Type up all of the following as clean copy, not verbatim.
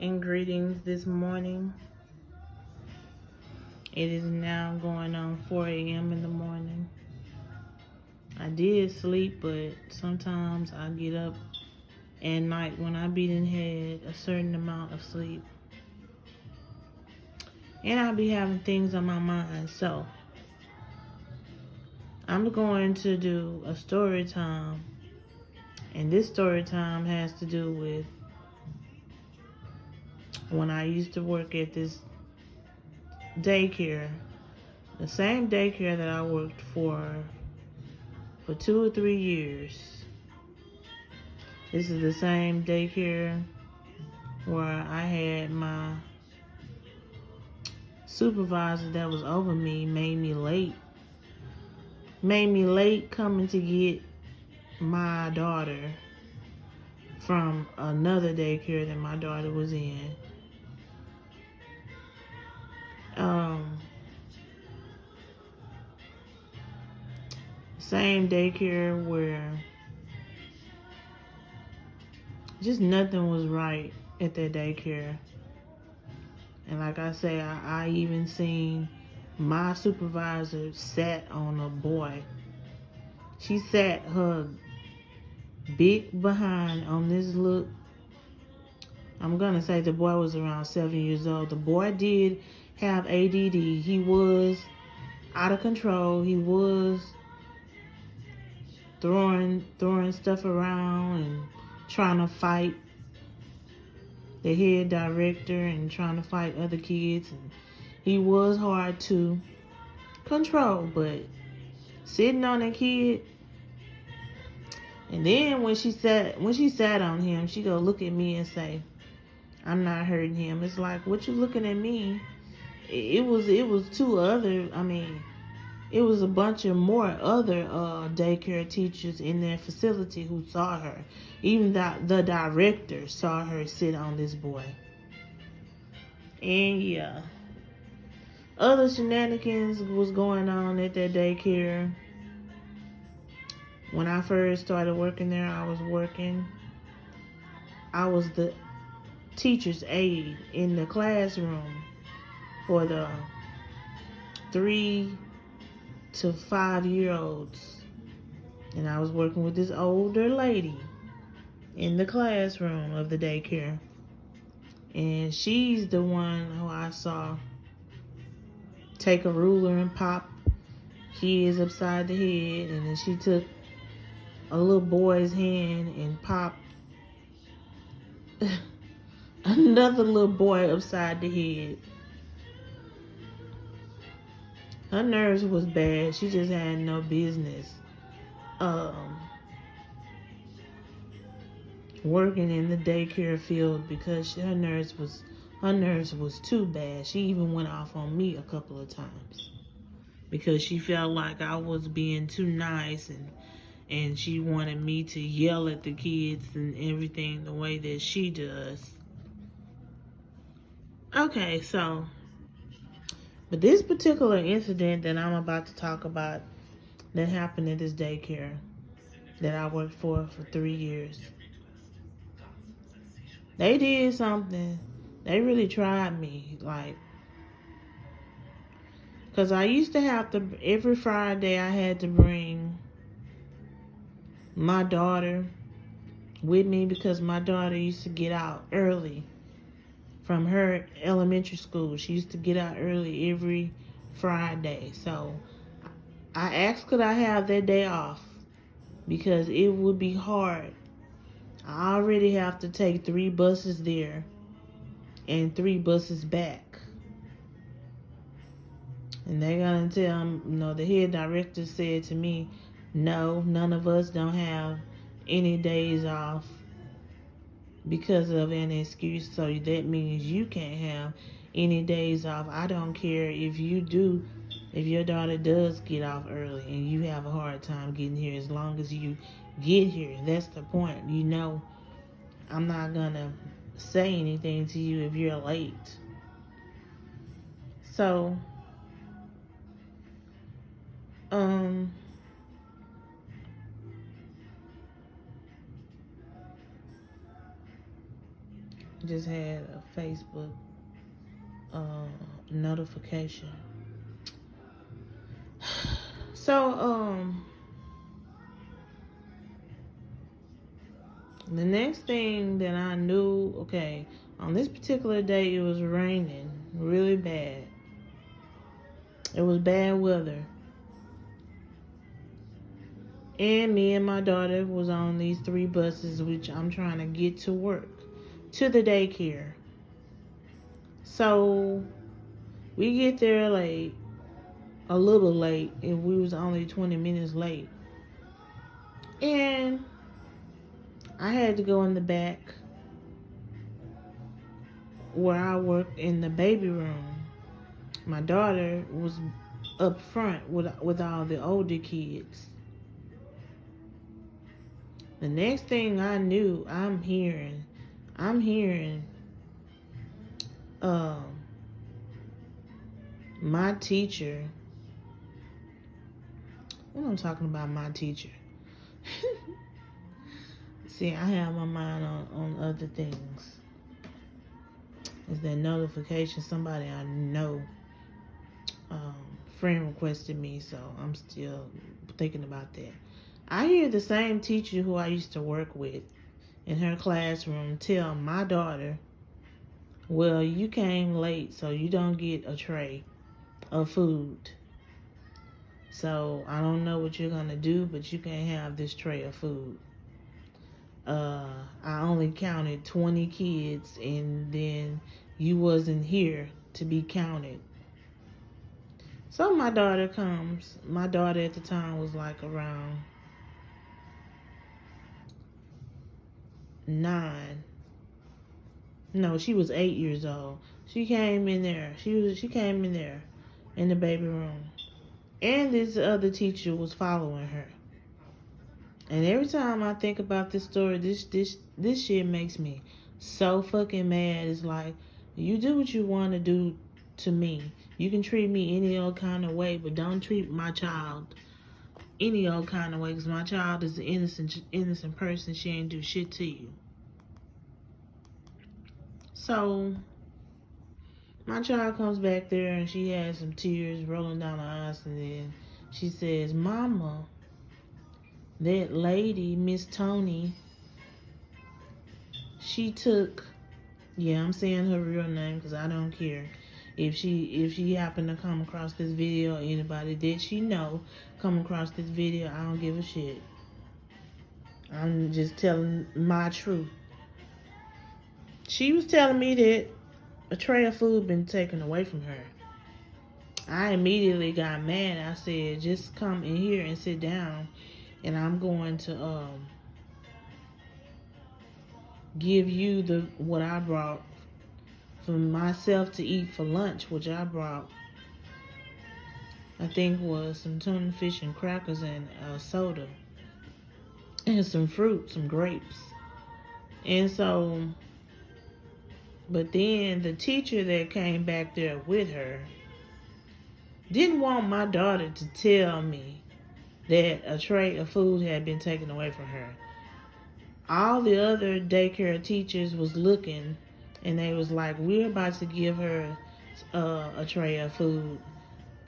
and greetings this morning. It is now going on 4 a.m. in the morning. I did sleep, but sometimes I get up at night when I be done had a certain amount of sleep. And I be having things on my mind. So I'm going to do a story time. And this story time has to do with when I used to work at this daycare. The same daycare that I worked for 2 or 3 years. This is the same daycare where I had my supervisor that was over me made me late coming to get my daughter from another daycare that my daughter was in. Same daycare where just nothing was right at that daycare. And like I say, I even seen my supervisor sat on a boy. She sat her big behind on this look. I'm gonna say the boy was around 7 years old. The boy did have ADD. He was out of control. He was throwing stuff around and trying to fight the head director and trying to fight other kids. And he was hard to control, but sitting on a kid. And then when she sat on him, she go look at me and say, "I'm not hurting him." It's like, what you looking at me? It was two other. It was a bunch of more other daycare teachers in their facility who saw her. Even the director saw her sit on this boy. And yeah, other shenanigans was going on at that daycare. When I first started working there, I was the teacher's aide in the classroom for the 3 to 5-year-olds. And I was working with this older lady in the classroom of the daycare. And she's the one who I saw take a ruler and pop kids upside the head. And then she took a little boy's hand and popped another little boy upside the head. Her nerves was bad. She just had no business working in the daycare field because her nerves was too bad. She even went off on me a couple of times because she felt like I was being too nice, and she wanted me to yell at the kids and everything the way that she does. Okay, so, but this particular incident that I'm about to talk about that happened at this daycare that I worked for 3 years. They did something. They really tried me. Because I used to have to, every Friday I had to bring my daughter with me because my daughter used to get out early from her elementary school. She used to get out early every Friday. So I asked could I have that day off because it would be hard. I already have to take 3 buses there and 3 buses back. And they're gonna tell the head director said to me, no, none of us don't have any days off because of an excuse. So that means you can't have any days off. I don't care if your daughter does get off early and you have a hard time getting here, as long as you get here. That's the point. I'm not gonna say anything to you if you're late. So, Just had a Facebook notification. So, the next thing that I knew, okay, on this particular day, it was raining really bad. It was bad weather. And me and my daughter was on these 3 buses, which I'm trying to get to work, to the daycare. So, we get there late, a little late, and we was only 20 minutes late. And I had to go in the back where I worked in the baby room. My daughter was up front with all the older kids. The next thing I knew, I'm hearing um my teacher. What I'm talking about, my teacher. See, I have my mind on other things. Is that notification? Somebody I know friend requested me, so I'm still thinking about that. I hear the same teacher who I used to work with in her classroom tell my daughter, well, you came late, so you don't get a tray of food. So I don't know what you're gonna do, but you can't have this tray of food. I only counted 20 kids, and then you wasn't here to be counted. So my daughter comes. My daughter at the time was like around 9. No, she was 8 years old. She came in there. She came in there in the baby room. And this other teacher was following her. And every time I think about this story, this shit makes me so fucking mad. It's like, you do what you want to do to me. You can treat me any old kind of way, but don't treat my child any old kind of way, because my child is an innocent person. She ain't do shit to you. So my child comes back there and she has some tears rolling down her eyes, and then she says, Mama, that lady, Miss Tony, she took, yeah, I'm saying her real name because I don't care. If she happened to come across this video, or anybody that she know come across this video, I don't give a shit. I'm just telling my truth. She was telling me that a tray of food been taken away from her. I immediately got mad. I said, just come in here and sit down, and I'm going to give you what I brought for myself to eat for lunch, which I brought, I think, was some tuna fish and crackers and soda and some fruit, some grapes. And so, but then the teacher that came back there with her didn't want my daughter to tell me that a tray of food had been taken away from her. All the other daycare teachers was looking, and they was like, we're about to give her a tray of food.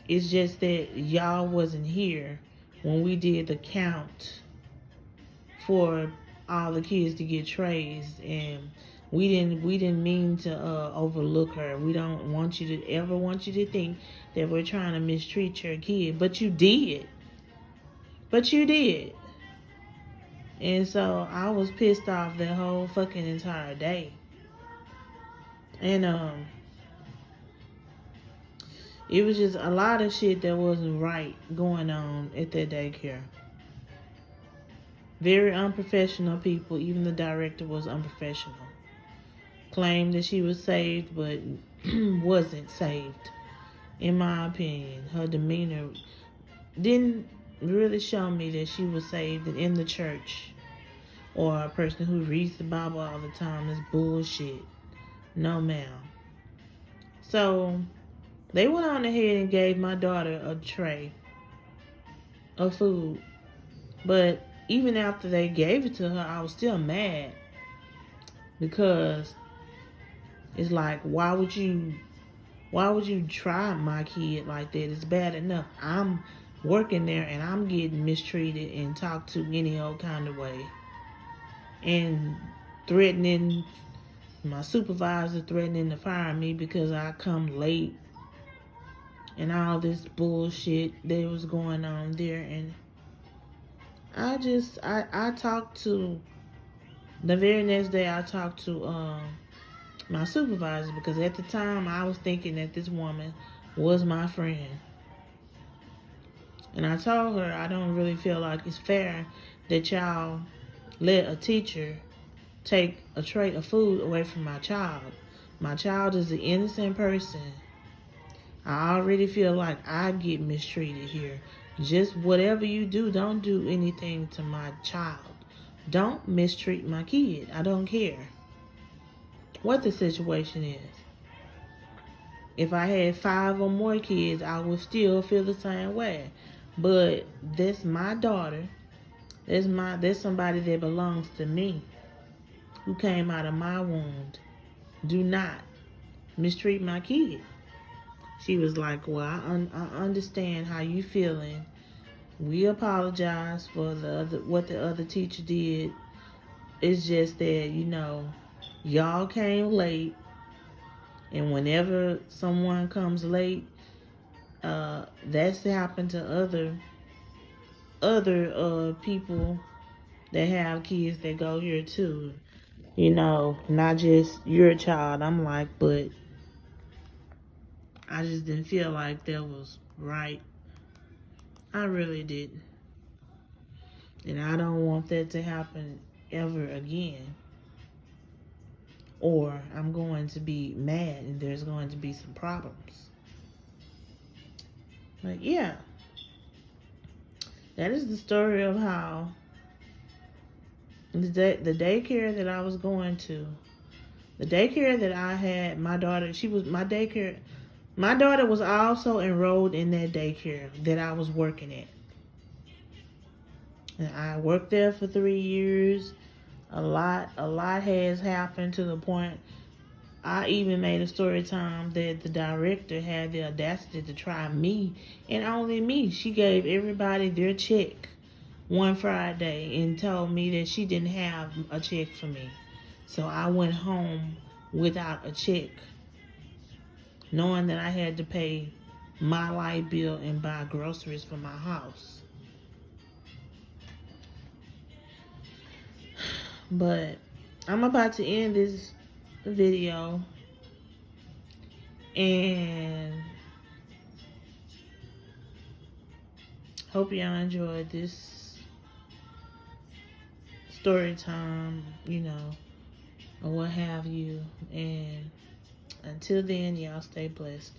It's just that y'all wasn't here when we did the count for all the kids to get trays, and we didn't mean to overlook her. We don't want you to think that we're trying to mistreat your kid, but you did. And so I was pissed off that whole fucking entire day. And it was just a lot of shit that wasn't right going on at that daycare. Very unprofessional people. Even the director was unprofessional. Claimed that she was saved, but wasn't saved. In my opinion, her demeanor didn't really show me that she was saved and in the church, or a person who reads the Bible all the time. Is bullshit. No, ma'am. So they went on ahead and gave my daughter a tray of food. But even after they gave it to her, I was still mad, because It's like, why would you try my kid like that? It's bad enough I'm working there and I'm getting mistreated and talked to any old kind of way, and threatening my supervisor, threatening to fire me because I come late, and all this bullshit that was going on there. And I talked to, the very next day I talked to my supervisor, because at the time I was thinking that this woman was my friend. And I told her I don't really feel like it's fair that y'all let a teacher take a tray of food away from my child. My child is an innocent person. I already feel like I get mistreated here. Just whatever you do, don't do anything to my child. Don't mistreat my kid. I don't care what the situation is. If I had 5 or more kids, I would still feel the same way. But that's my daughter. That's somebody that belongs to me, who came out of my womb. Do not mistreat my kid. She was like, well, I understand how you feeling. We apologize for what the other teacher did. It's just that, y'all came late, and whenever someone comes late, that's happened to other people that have kids that go here too. Not just your child. I'm like, but I just didn't feel like that was right. I really didn't. And I don't want that to happen ever again. Or I'm going to be mad and there's going to be some problems. But yeah, that is the story of how the daycare that I was going to, the daycare that I had, my daughter, my daughter was also enrolled in that daycare that I was working at. And I worked there for 3 years. A lot has happened to the point I even made a story time that the director had the audacity to try me, and only me. She gave everybody their check one Friday and told me that she didn't have a check for me. So I went home without a check, knowing that I had to pay my light bill and buy groceries for my house. But I'm about to end this video, and hope y'all enjoyed this story time, or what have you. And until then, y'all stay blessed.